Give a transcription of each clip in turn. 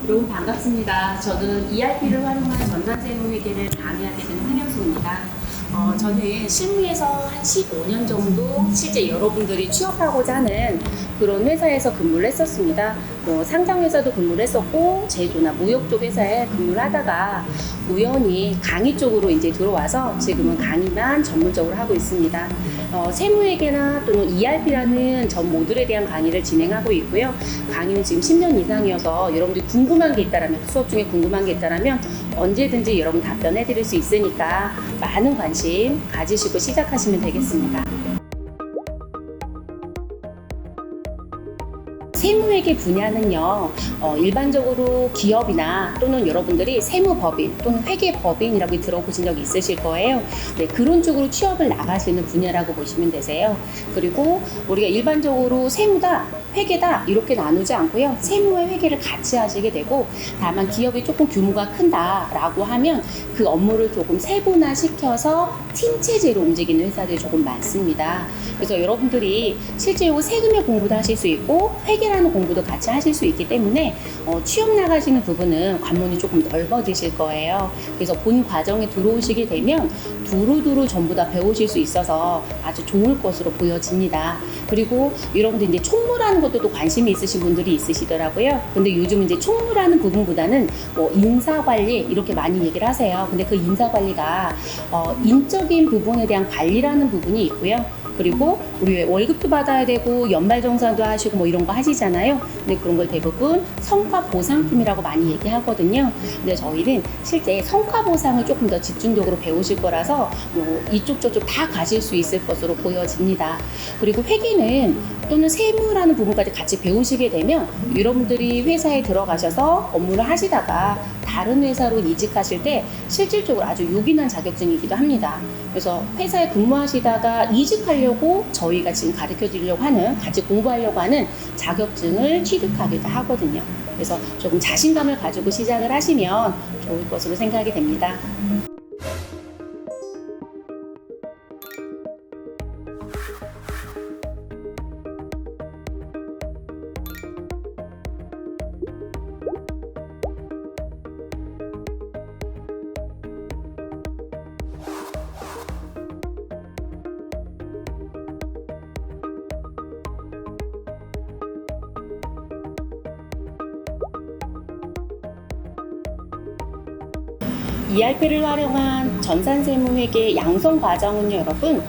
여러분 반갑습니다. 저는 ERP를 활용한 전산세무회계를 강의하게 된 황영수입니다. 저는 실무에서 한 15년 정도 실제 여러분들이 취업하고자 하는 그런 회사에서 근무를 했었습니다. 상장회사도 근무를 했었고 제조나 무역 쪽 회사에 근무를 하다가 우연히 강의 쪽으로 이제 들어와서 지금은 강의만 전문적으로 하고 있습니다. 세무회계나 또는 ERP라는 전 모듈에 대한 강의를 진행하고 있고요. 강의는 지금 10년 이상이어서 여러분들이 궁금한 게 있다라면, 수업 중에 궁금한 게 있다라면 언제든지 여러분 답변해 드릴 수 있으니까 많은 관심 가지시고 시작하시면 되겠습니다. 세무회계 분야는요, 일반적으로 기업이나 또는 여러분들이 세무법인 또는 회계법인이라고 들어보신 적 있으실 거예요. 네, 그런 쪽으로 취업을 나가시는 분야라고 보시면 되세요. 그리고 우리가 일반적으로 세무다, 회계다 이렇게 나누지 않고요. 세무와 회계를 같이 하시게 되고, 다만 기업이 조금 규모가 큰다라고 하면 그 업무를 조금 세분화시켜서 팀 체제로 움직이는 회사들이 조금 많습니다. 그래서 여러분들이 실제로 세금의 공부도 하실 수 있고 회계라는 공부도 같이 하실 수 있기 때문에 취업 나가시는 부분은 관문이 조금 넓어지실 거예요. 그래서 본 과정에 들어오시게 되면 두루두루 전부 다 배우실 수 있어서 아주 좋을 것으로 보여집니다. 그리고 여러분들 이제 총무라는 것도 또 관심이 있으신 분들이 있으시더라고요. 근데 요즘 이제 총무라는 부분보다는 인사관리 이렇게 많이 얘기를 하세요. 근데 그 인사관리가 인적인 부분에 대한 관리라는 부분이 있고요. 그리고 우리 월급도 받아야 되고 연말정산도 하시고 뭐 이런 거 하시잖아요. 근데 그런 걸 대부분 성과보상팀이라고 많이 얘기하거든요. 근데 저희는 실제 성과보상을 조금 더 집중적으로 배우실 거라서 이쪽 저쪽 다 가실 수 있을 것으로 보여집니다. 그리고 회계는 또는 세무라는 부분까지 같이 배우시게 되면 여러분들이 회사에 들어가셔서 업무를 하시다가 다른 회사로 이직하실 때 실질적으로 아주 요긴한 자격증이기도 합니다. 그래서 회사에 근무하시다가 이직하려고 저희가 지금 가르쳐 드리려고 하는, 같이 공부하려고 하는 자격증을 취득하기도 하거든요. 그래서 조금 자신감을 가지고 시작을 하시면 좋을 것으로 생각이 됩니다. ERP를 활용한 전산세무회계 양성 과정은요, 여러분,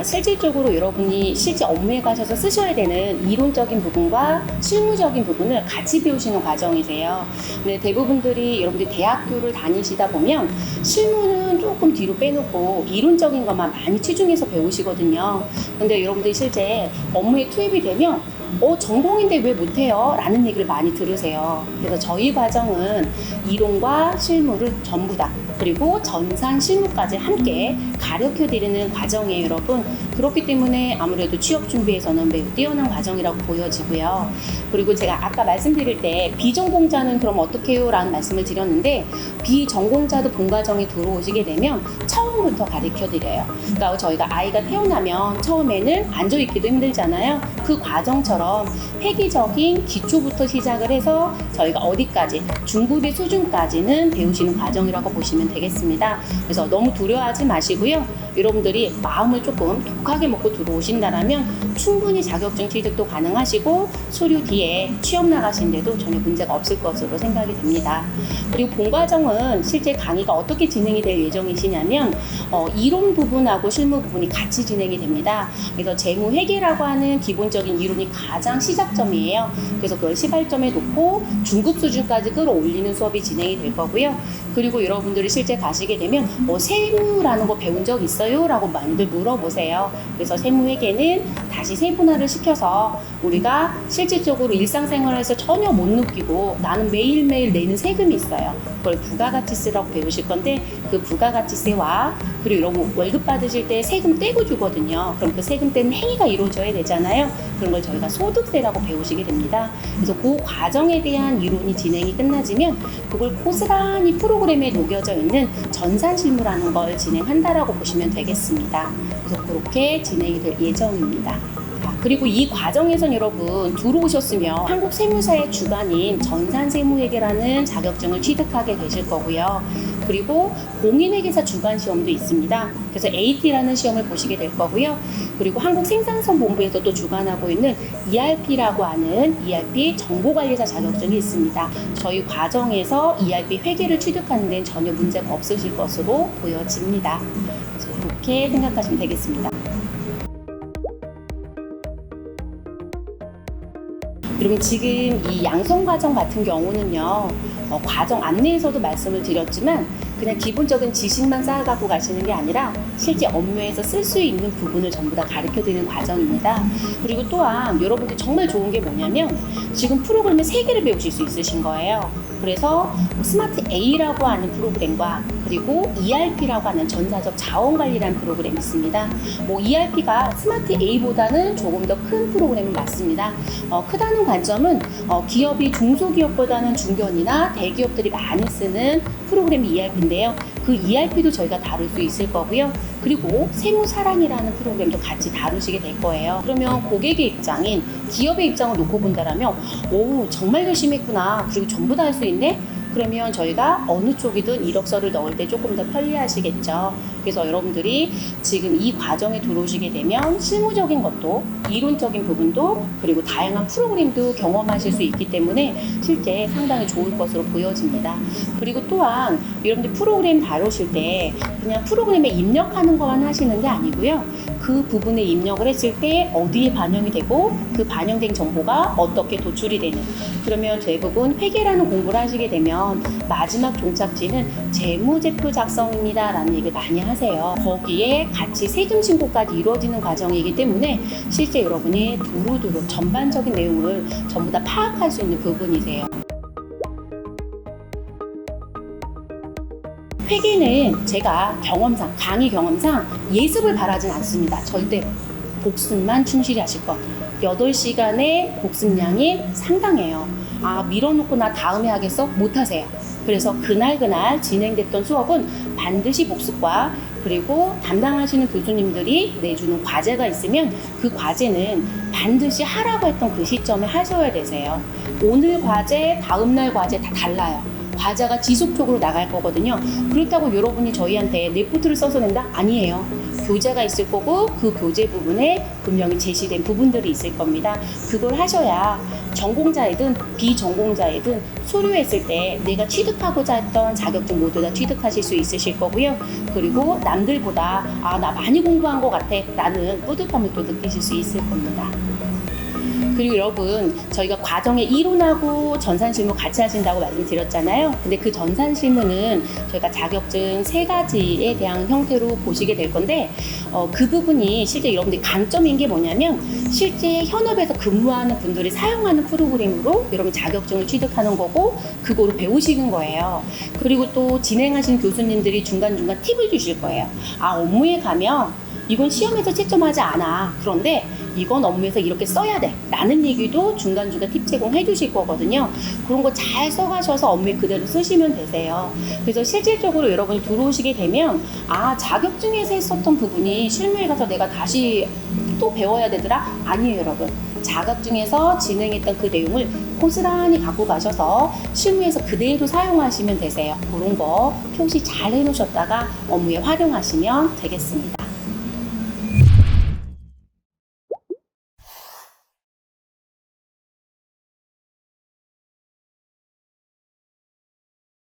실질적으로 여러분이 실제 업무에 가셔서 쓰셔야 되는 이론적인 부분과 실무적인 부분을 같이 배우시는 과정이세요. 근데 대부분들이 여러분들이 대학교를 다니시다 보면 실무는 조금 뒤로 빼놓고 이론적인 것만 많이 치중해서 배우시거든요. 근데 여러분들이 실제 업무에 투입이 되면 전공인데 왜 못해요? 라는 얘기를 많이 들으세요. 그래서 저희 과정은 이론과 실무를 전부 다, 그리고 전산 실무까지 함께 가르쳐 드리는 과정이에요, 여러분. 그렇기 때문에 아무래도 취업 준비에서는 매우 뛰어난 과정이라고 보여지고요. 그리고 제가 아까 말씀드릴 때 비전공자는 그럼 어떻게 해요? 라는 말씀을 드렸는데, 비전공자도 본 과정에 들어오시게 되면 처음부터 가르쳐 드려요. 그러니까 저희가 아이가 태어나면 처음에는 앉아있기도 힘들잖아요. 그 과정처럼 회계적인 기초부터 시작을 해서 저희가 어디까지, 중급의 수준까지는 배우시는 과정이라고 보시면 되겠습니다. 그래서 너무 두려워하지 마시고요. 여러분들이 마음을 조금 독하게 먹고 들어오신다면 충분히 자격증 취득도 가능하시고 서류 뒤에 취업 나가신데도 전혀 문제가 없을 것으로 생각이 됩니다. 그리고 본 과정은 실제 강의가 어떻게 진행이 될 예정이시냐면 이론 부분하고 실무 부분이 같이 진행이 됩니다. 그래서 재무회계라고 하는 기본적인 이론이 가장 시작점이에요. 그래서 그걸 시발점에 놓고 중급 수준까지 끌어올리는 수업이 진행이 될 거고요. 그리고 여러분들이 실제 가시게 되면 세무라는 거 배운 적 있어요? 라고 많이들 물어보세요. 그래서 세무회계는 다시 세분화를 시켜서 우리가 실질적으로 일상생활에서 전혀 못 느끼고 나는 매일매일 내는 세금이 있어요. 그걸 부가가치세라고 배우실 건데, 그 부가가치세와 그리고 여러분 월급 받으실 때 세금 떼고 주거든요. 그럼 그 세금 떼는 행위가 이루어져야 되잖아요. 그런 걸 저희가 소득세라고 배우시게 됩니다. 그래서 그 과정에 대한 이론이 진행이 끝나지면 그걸 고스란히 프로그램에 녹여져 있는 전산실무라는 걸 진행한다라고 보시면 되겠습니다. 그래서 그렇게 진행이 될 예정입니다. 그리고 이 과정에선 여러분 들어오셨으면 한국 세무사의 주관인 전산세무회계라는 자격증을 취득하게 되실 거고요. 그리고 공인회계사 주관 시험도 있습니다. 그래서 AT라는 시험을 보시게 될 거고요. 그리고 한국생산성본부에서 또 주관하고 있는 ERP라고 하는 ERP 정보관리사 자격증이 있습니다. 저희 과정에서 ERP 회계를 취득하는 데는 전혀 문제가 없으실 것으로 보여집니다. 이렇게 생각하시면 되겠습니다. 여러분 지금 이 양성 과정 같은 경우는요, 과정 안내에서도 말씀을 드렸지만 그냥 기본적인 지식만 쌓아갖고 가시는 게 아니라 실제 업무에서 쓸 수 있는 부분을 전부 다 가르쳐드리는 과정입니다. 그리고 또한 여러분들 정말 좋은 게 뭐냐면 지금 프로그램을 3개를 배우실 수 있으신 거예요. 그래서 스마트 A라고 하는 프로그램과 그리고 ERP라고 하는 전사적 자원관리라는 프로그램이 있습니다. ERP가 스마트 A보다는 조금 더 큰 프로그램은 맞습니다. 크다는 관점은 기업이 중소기업보다는 중견이나 대기업들이 많이 쓰는 프로그램이 ERP인데요. 그 ERP도 저희가 다룰 수 있을 거고요. 그리고 세무사랑이라는 프로그램도 같이 다루시게 될 거예요. 그러면 고객의 입장인 기업의 입장을 놓고 본다라면 오 정말 열심히 했구나. 그리고 전부 다 할 수 있네. 그러면 저희가 어느 쪽이든 이력서를 넣을 때 조금 더 편리하시겠죠. 그래서 여러분들이 지금 이 과정에 들어오시게 되면 실무적인 것도 이론적인 부분도 그리고 다양한 프로그램도 경험하실 수 있기 때문에 실제 상당히 좋을 것으로 보여집니다. 그리고 또한 여러분들 프로그램 다루실 때 그냥 프로그램에 입력하는 것만 하시는 게 아니고요. 그 부분에 입력을 했을 때 어디에 반영이 되고 그 반영된 정보가 어떻게 도출이 되는, 그러면 대부분 회계라는 공부를 하시게 되면 마지막 종착지는 재무제표 작성입니다 라는 얘기를 많이 하세요. 거기에 같이 세금 신고까지 이루어지는 과정이기 때문에 실제 여러분이 두루두루 전반적인 내용을 전부 다 파악할 수 있는 부분이세요. 회계는 제가 경험상, 강의 경험상 예습을 바라진 않습니다. 절대로. 복습만 충실히 하실 것. 8시간의 복습량이 상당해요. 밀어놓고 나 다음에 하겠어? 못하세요. 그래서 그날 진행됐던 수업은 반드시 복습과 그리고 담당하시는 교수님들이 내주는 과제가 있으면 그 과제는 반드시 하라고 했던 그 시점에 하셔야 되세요. 오늘 과제, 다음날 과제 다 달라요. 과제가 지속적으로 나갈 거거든요. 그렇다고 여러분이 저희한테 레포트를 써서 낸다? 아니에요. 교재가 있을 거고 그 교재 부분에 분명히 제시된 부분들이 있을 겁니다. 그걸 하셔야 전공자이든 비전공자이든 수료했을 때 내가 취득하고자 했던 자격증 모두 다 취득하실 수 있으실 거고요. 그리고 남들보다 나 많이 공부한 것 같아 라는 뿌듯함을 또 느끼실 수 있을 겁니다. 그리고 여러분 저희가 과정에 이론하고 전산실무 같이 하신다고 말씀드렸잖아요. 근데 그 전산실무는 저희가 자격증 3가지에 대한 형태로 보시게 될 건데 그 부분이 실제 여러분들이 강점인 게 뭐냐면 실제 현업에서 근무하는 분들이 사용하는 프로그램으로 여러분 자격증을 취득하는 거고 그거를 배우시는 거예요. 그리고 또 진행하시는 교수님들이 중간중간 팁을 주실 거예요. 업무에 가면 이건 시험에서 채점하지 않아. 그런데 이건 업무에서 이렇게 써야 돼 라는 얘기도 중간중간 팁 제공해 주실 거거든요. 그런 거 잘 써가셔서 업무에 그대로 쓰시면 되세요. 그래서 실질적으로 여러분이 들어오시게 되면 자격증에서 했었던 부분이 실무에 가서 내가 다시 또 배워야 되더라? 아니에요 여러분. 자격증에서 진행했던 그 내용을 고스란히 갖고 가셔서 실무에서 그대로 사용하시면 되세요. 그런 거 표시 잘 해놓으셨다가 업무에 활용하시면 되겠습니다.